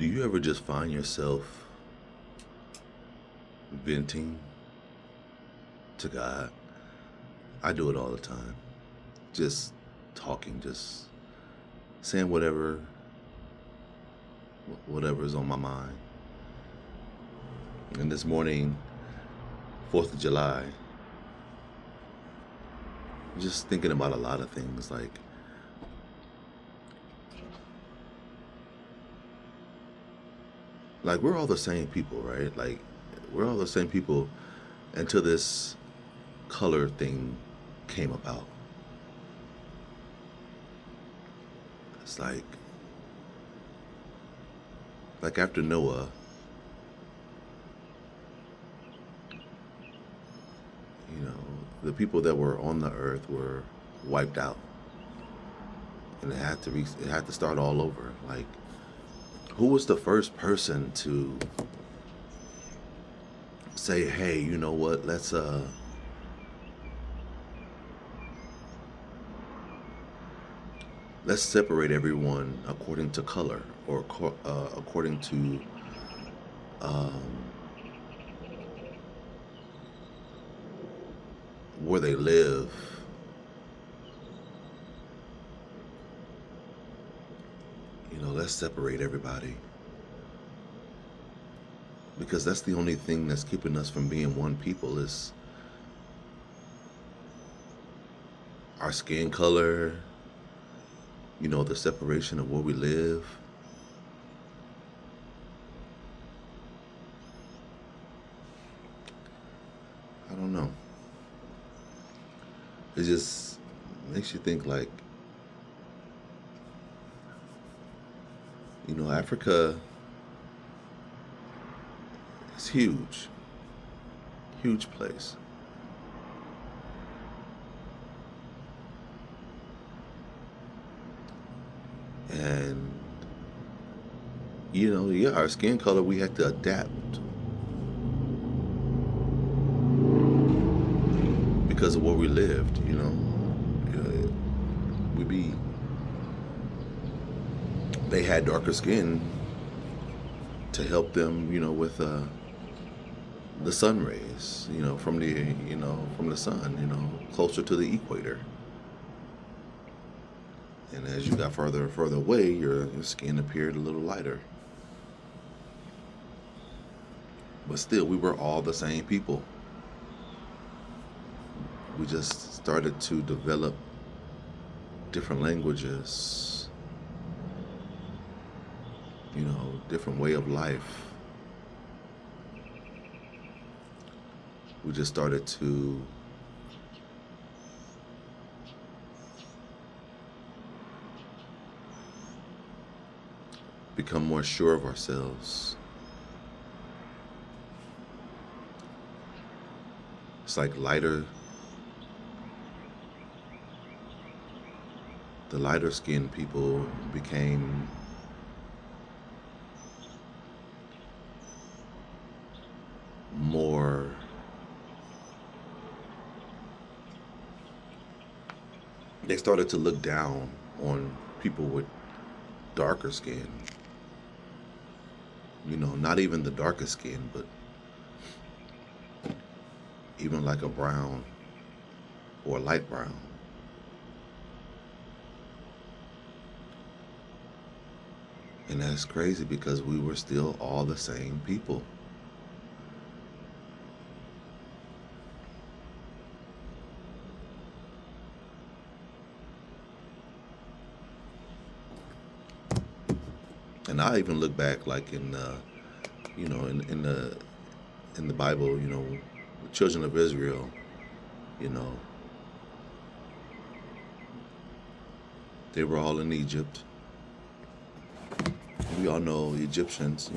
Do you ever just find yourself venting to God? I do it all the time. Just talking, just saying whatever is on my mind. And this morning, 4th of July, just thinking about a lot of things like we're all the same people, right? Like we're all the same people until this color thing came about. It's like after Noah, the people that were on the earth were wiped out, and it had to start all over. Like, who was the first person to say, "Hey, you know what? Let's separate everyone according to color or according to um, where they live." Let's separate everybody, because that's the only thing that's keeping us from being one people is our skin color, the separation of where we live. I don't know. It just makes you think Africa is huge, huge place. And, yeah, our skin color, we had to adapt because of where we lived, they had darker skin to help them, with the sun rays, from the sun, closer to the equator. And as you got further and further away, your skin appeared a little lighter. But still, we were all the same people. We just started to develop different languages, different way of life. We just started to become more sure of ourselves. It's like the lighter skinned people became more they started to look down on people with darker skin. Not even the darkest skin, but even like a brown or a light brown. And that's crazy because we were still all the same people. And I even look back, like in the Bible, the children of Israel, they were all in Egypt. We all know Egyptians,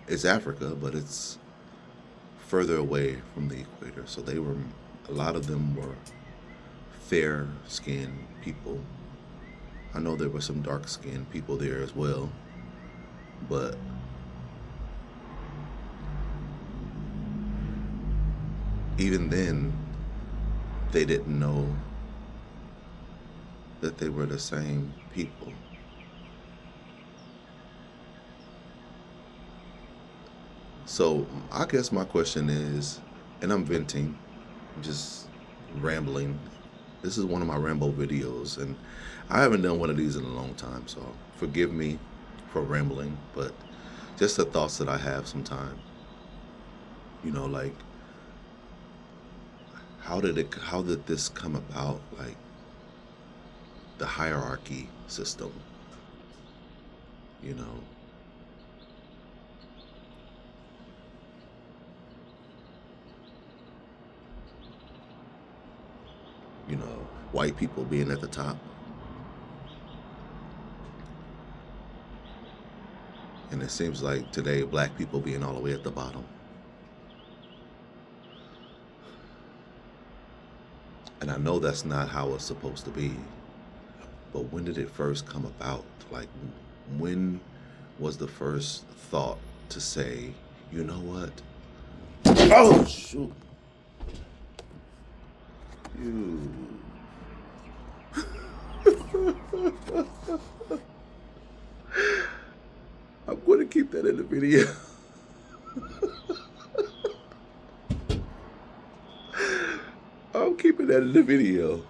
it's Africa, but it's further away from the equator. So a lot of them were fair-skinned people. I know there were some dark-skinned people there as well, but even then, they didn't know that they were the same people. So I guess my question is, and I'm venting, just rambling. This is one of my ramble videos, and I haven't done one of these in a long time, so forgive me for rambling, but just the thoughts that I have sometime. Like how did this come about? Like the hierarchy system, you know. White people being at the top, and it seems like today black people being all the way at the bottom. And I know that's not how it's supposed to be, but when did it first come about? Like, when was the first thought to say, you know what? Oh, shoot. You. I'm going to keep that in the video. I'm keeping that in the video.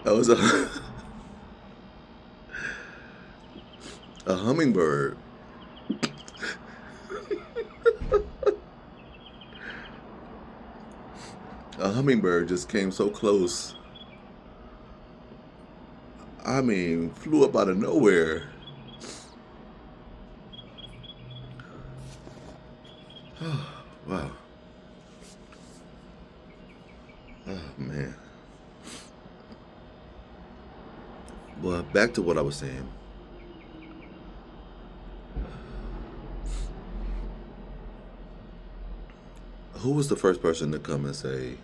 That was a hummingbird. A hummingbird just came so close. I mean, flew up out of nowhere. Wow. Oh, man. Well, back to what I was saying. Who was the first person to come and say,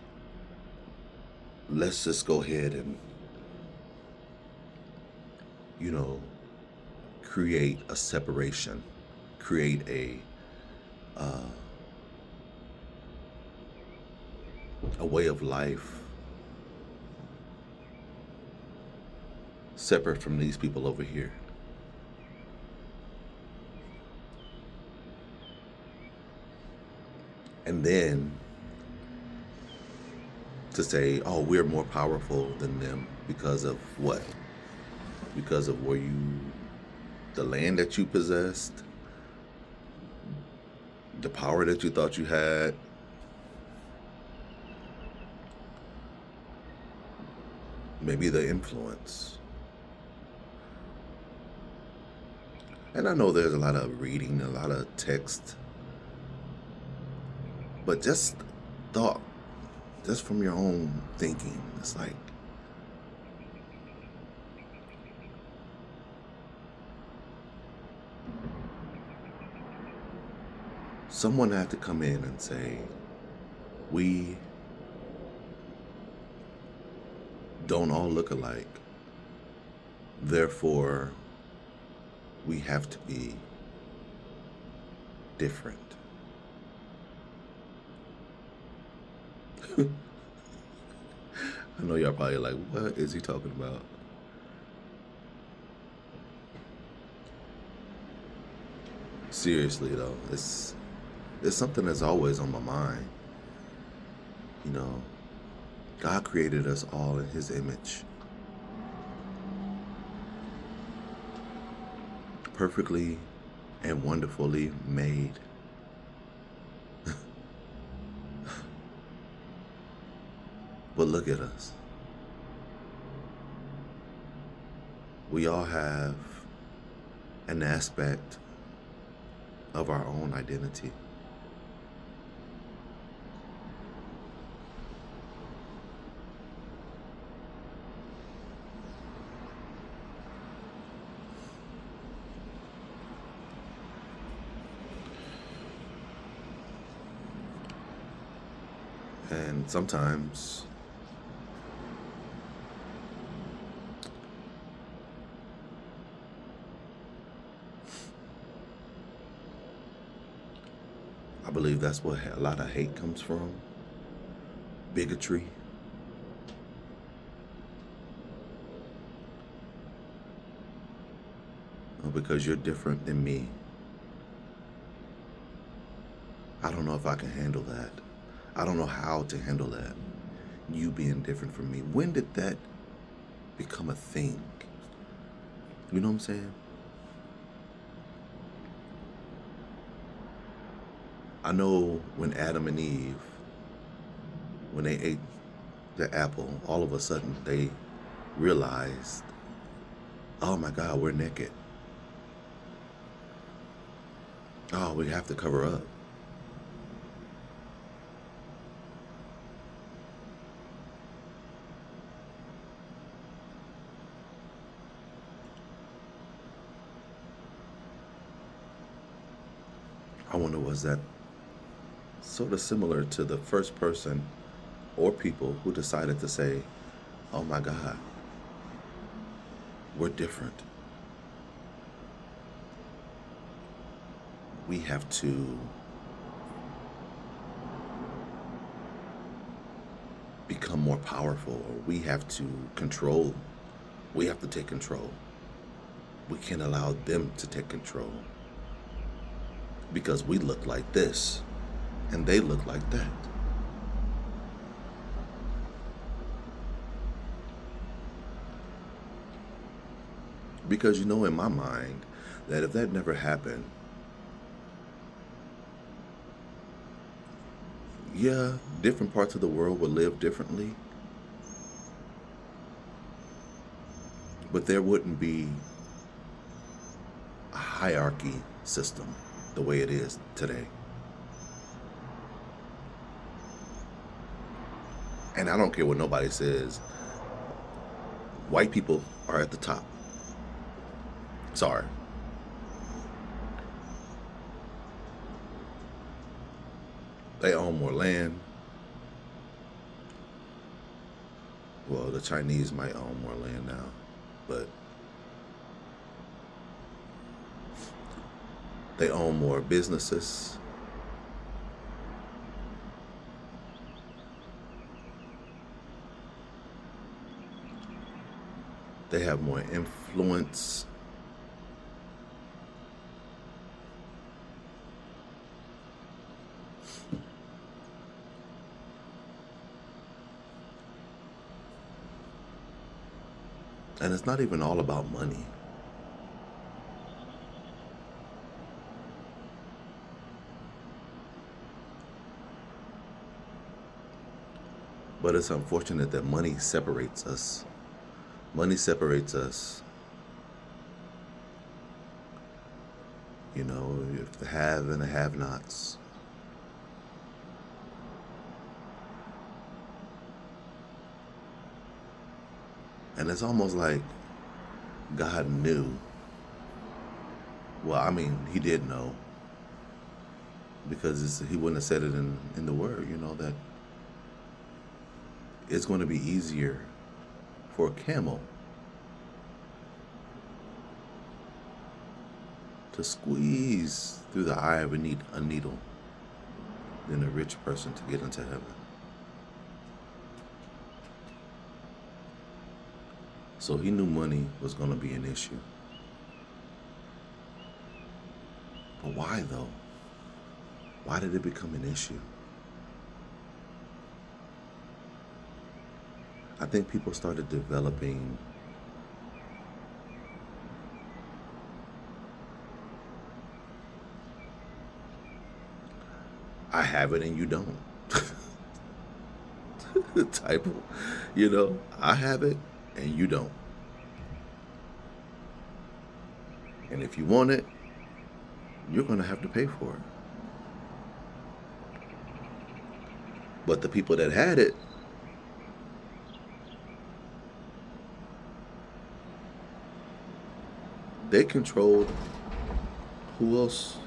let's just go ahead and, create a separation, create a way of life separate from these people over here? And then to say, oh, we're more powerful than them because of what? Because of the land that you possessed, the power that you thought you had. Maybe the influence. And I know there's a lot of reading, a lot of text, but just thought, just from your own thinking, it's like, someone had to come in and say, we don't all look alike. Therefore, we have to be different. I know y'all probably like, what is he talking about? Seriously though, it's something that's always on my mind. God created us all in his image. Perfectly and wonderfully made. But look at us. We all have an aspect of our own identity. And sometimes I believe that's where a lot of hate comes from. Bigotry. because you're different than me. I don't know if I can handle that. I don't know how to handle that. You being different from me. When did that become a thing? You know what I'm saying? I know when Adam and Eve, when they ate the apple, all of a sudden they realized, oh my God, we're naked. Oh, we have to cover up. I wonder, was that sort of similar to the first person or people who decided to say, oh my God, we're different. We have to become more powerful, or we have to control. We have to take control. We can't allow them to take control because we look like this and they look like that. Because you know, in my mind, that if that never happened, yeah, different parts of the world would live differently, but there wouldn't be a hierarchy system the way it is today. And I don't care what nobody says, white people are at the top. Sorry. They own more land. Well, the Chinese might own more land now, but they own more businesses. They have more influence. And it's not even all about money. But it's unfortunate that money separates us. Money separates us. You know, you have the have and the have-nots. And it's almost like God knew. Well, I mean, he did know, because he wouldn't have said it in the word, you know, that it's going to be easier for a camel to squeeze through the eye of a needle than a rich person to get into heaven. So he knew money was going to be an issue. But why though? Why did it become an issue? I think people started developing I have it and you don't type of, you know, I have it and you don't. And if you want it, you're going to have to pay for it. But the people that had it, they controlled who else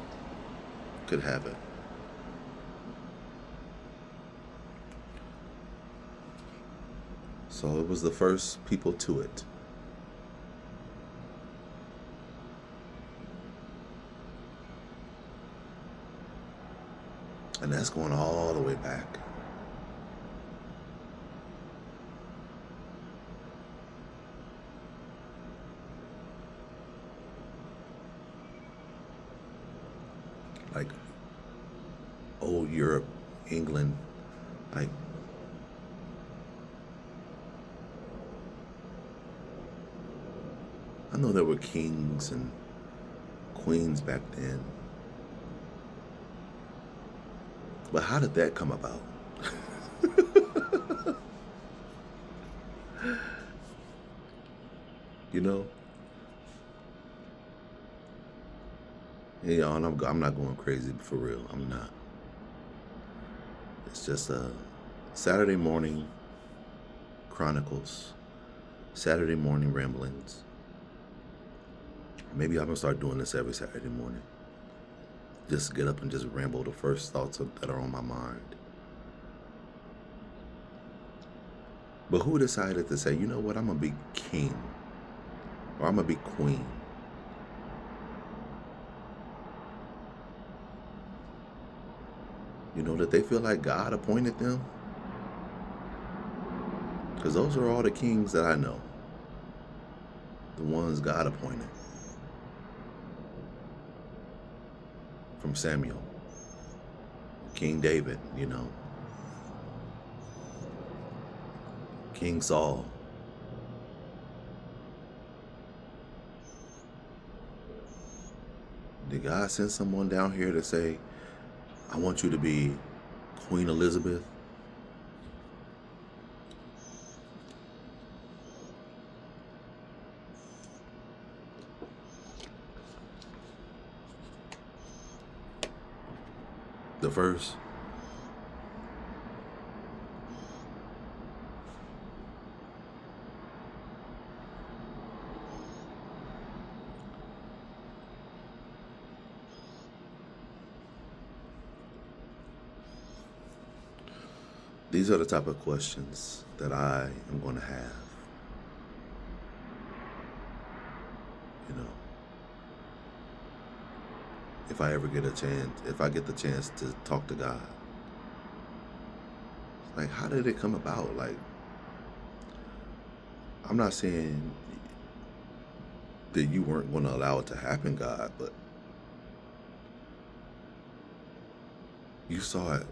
could have it. So it was the first people to it. And that's going all the way back. Europe, England. Like, I know there were kings and queens back then, but how did that come about? You know, and I'm not going crazy for real. I'm not. It's just a Saturday morning chronicles, Saturday morning ramblings. Maybe I'm gonna start doing this every Saturday morning. Just get up and just ramble the first thoughts that are on my mind. But who decided to say, you know what, I'm gonna be king or I'm gonna be queen? You know, that they feel like God appointed them? Because those are all the kings that I know. The ones God appointed. From Samuel, King David, you know, King Saul. Did God send someone down here to say, I want you to be Queen Elizabeth? The first? These are the type of questions that I am going to have. You know, if I ever get a chance, if I get the chance to talk to God. Like, how did it come about? Like, I'm not saying that you weren't going to allow it to happen, God, but you saw it.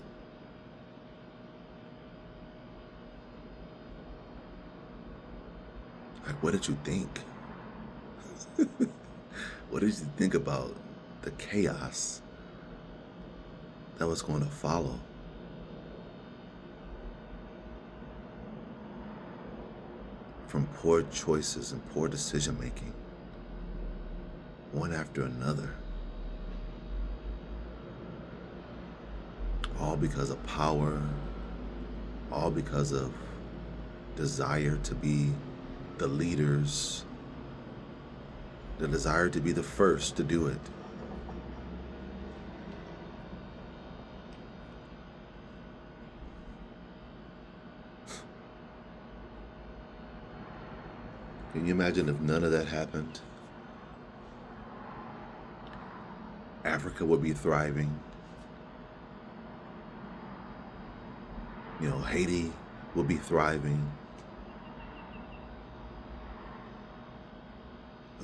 Like, what did you think? What did you think about the chaos that was going to follow? From poor choices and poor decision making, one after another. All because of power, all because of desire to be the leaders, the desire to be the first to do it. Can you imagine if none of that happened? Africa would be thriving. You know, Haiti would be thriving.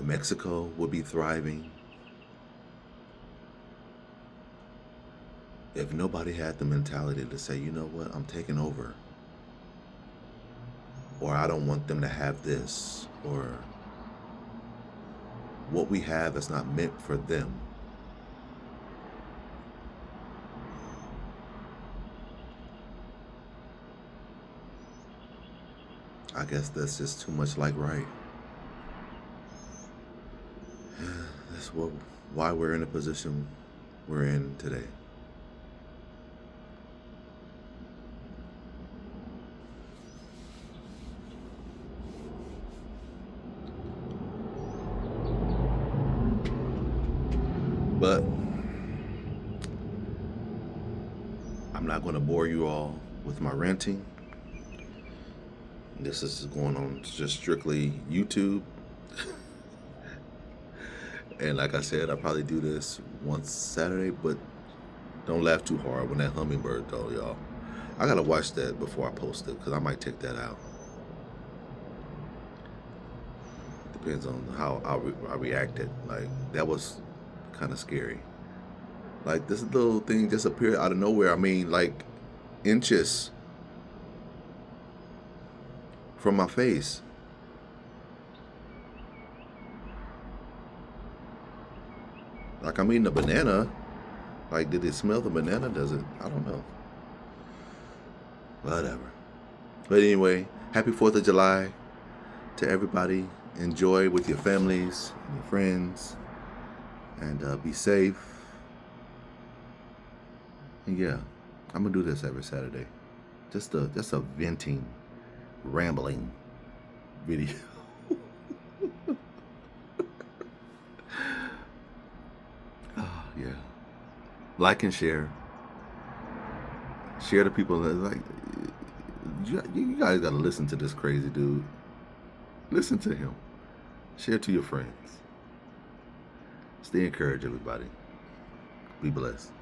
Mexico would be thriving. If nobody had the mentality to say, you know what, I'm taking over. Or I don't want them to have this. Or what we have is not meant for them. I guess that's just too much like right. That's why we're in the position we're in today. But I'm not going to bore you all with my ranting. This is going on just strictly YouTube. And like I said, I probably do this once Saturday, but don't laugh too hard when that hummingbird though, y'all. I gotta watch that before I post it, because I might take that out. Depends on how I reacted. Like, that was kind of scary. Like this little thing just appeared out of nowhere. I mean, like inches from my face. Like I'm eating a banana. Like, did it smell the banana? Does it? I don't know. Whatever. But anyway, happy 4th of July to everybody. Enjoy with your families and your friends. And be safe. And yeah, I'm going to do this every Saturday. Just a venting, rambling video. Oh, yeah. Like and share. Share to people that like. You guys gotta listen to this crazy dude. Listen to him. Share to your friends. Stay encouraged, everybody. Be blessed.